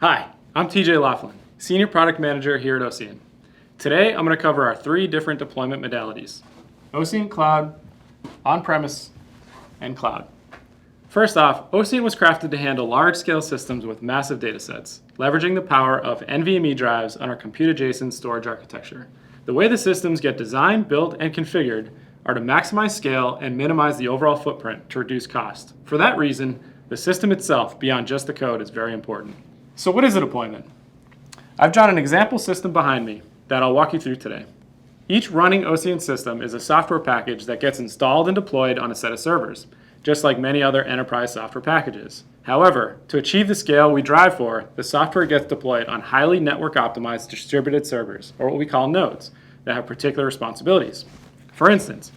Hi, I'm TJ Loughlin, Senior Product Manager here at Ocient. Today, I'm going to cover our three different deployment modalities: OcientCloud, on-premise, and cloud. First off, Ocient was crafted to handle large-scale systems with massive datasets, leveraging the power of NVMe drives on our compute-adjacent storage architecture. The way the systems get designed, built, and configured are to maximize scale and minimize the overall footprint to reduce cost. For that reason, the system itself, beyond just the code, is very important. So what is a deployment? I've drawn an example system behind me that I'll walk you through today. Each running Ocient system is a software package that gets installed and deployed on a set of servers, just like many other enterprise software packages. However, to achieve the scale we drive for, the software gets deployed on highly network-optimized distributed servers, or what we call nodes, that have particular responsibilities. For instance,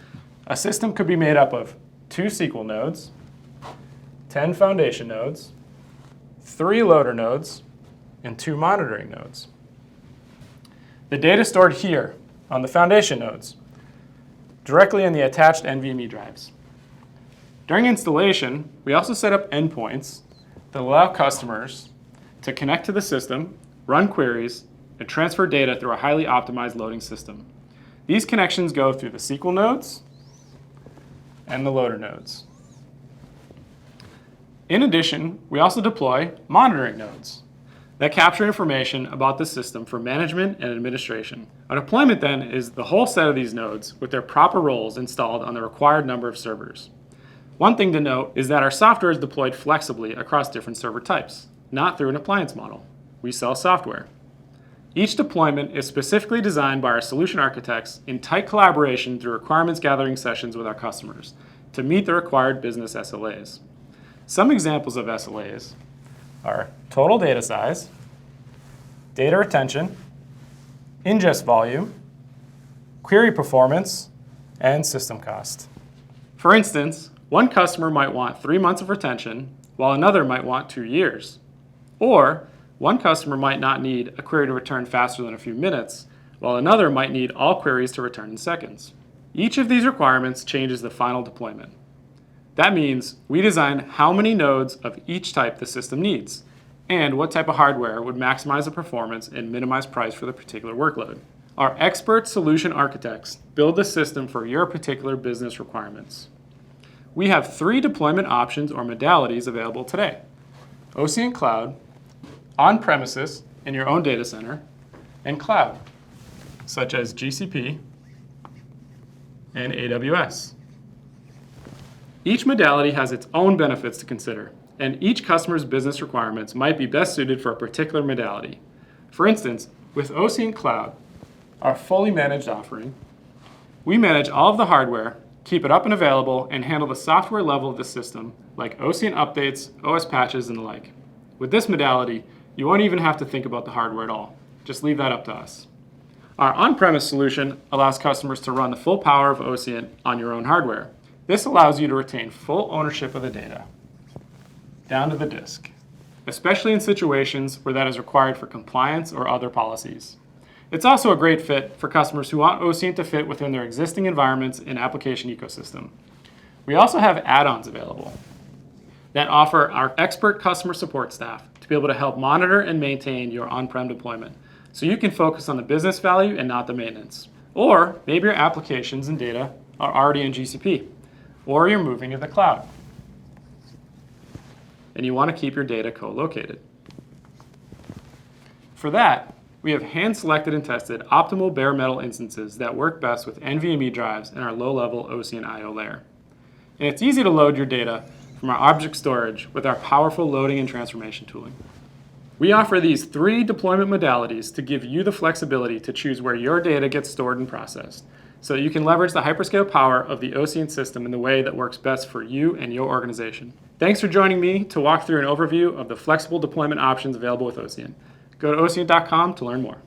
a system could be made up of 2 SQL nodes, 10 foundation nodes, 3 loader nodes, and 2 monitoring nodes. The data stored here on the foundation nodes, directly in the attached NVMe drives. During installation, we also set up endpoints that allow customers to connect to the system, run queries, and transfer data through a highly optimized loading system. These connections go through the SQL nodes and the loader nodes. In addition, we also deploy monitoring nodes that capture information about the system for management and administration. A deployment then is the whole set of these nodes with their proper roles installed on the required number of servers. One thing to note is that our software is deployed flexibly across different server types, not through an appliance model. We sell software. Each deployment is specifically designed by our solution architects in tight collaboration through requirements gathering sessions with our customers to meet the required business SLAs. Some examples of SLAs are total data size, data retention, ingest volume, query performance, and system cost. For instance, one customer might want 3 months of retention, while another might want 2 years. Or one customer might not need a query to return faster than a few minutes, while another might need all queries to return in seconds. Each of these requirements changes the final deployment. That means we design how many nodes of each type the system needs, and what type of hardware would maximize the performance and minimize price for the particular workload. Our expert solution architects build the system for your particular business requirements. We have 3 deployment options or modalities available today: OcientCloud, on-premises in your own data center, and cloud, such as GCP and AWS. Each modality has its own benefits to consider, and each customer's business requirements might be best suited for a particular modality. For instance, with OcientCloud, our fully managed offering, we manage all of the hardware, keep it up and available, and handle the software level of the system, like Ocient updates, OS patches, and the like. With this modality, you won't even have to think about the hardware at all. Just leave that up to us. Our on-premise solution allows customers to run the full power of Ocient on your own hardware. This allows you to retain full ownership of the data, down to the disk, especially in situations where that is required for compliance or other policies. It's also a great fit for customers who want Ocient to fit within their existing environments and application ecosystem. We also have add-ons available that offer our expert customer support staff to be able to help monitor and maintain your on-prem deployment, so you can focus on the business value and not the maintenance. Or maybe your applications and data are already in GCP, or you're moving to the cloud, and you want to keep your data co-located. For that, we have hand-selected and tested optimal bare metal instances that work best with NVMe drives in our low-level Ocient I/O layer. And it's easy to load your data from our object storage with our powerful loading and transformation tooling. We offer these 3 deployment modalities to give you the flexibility to choose where your data gets stored and processed, so that you can leverage the hyperscale power of the Ocient system in the way that works best for you and your organization. Thanks for joining me to walk through an overview of the flexible deployment options available with Ocient. Go to ocient.com to learn more.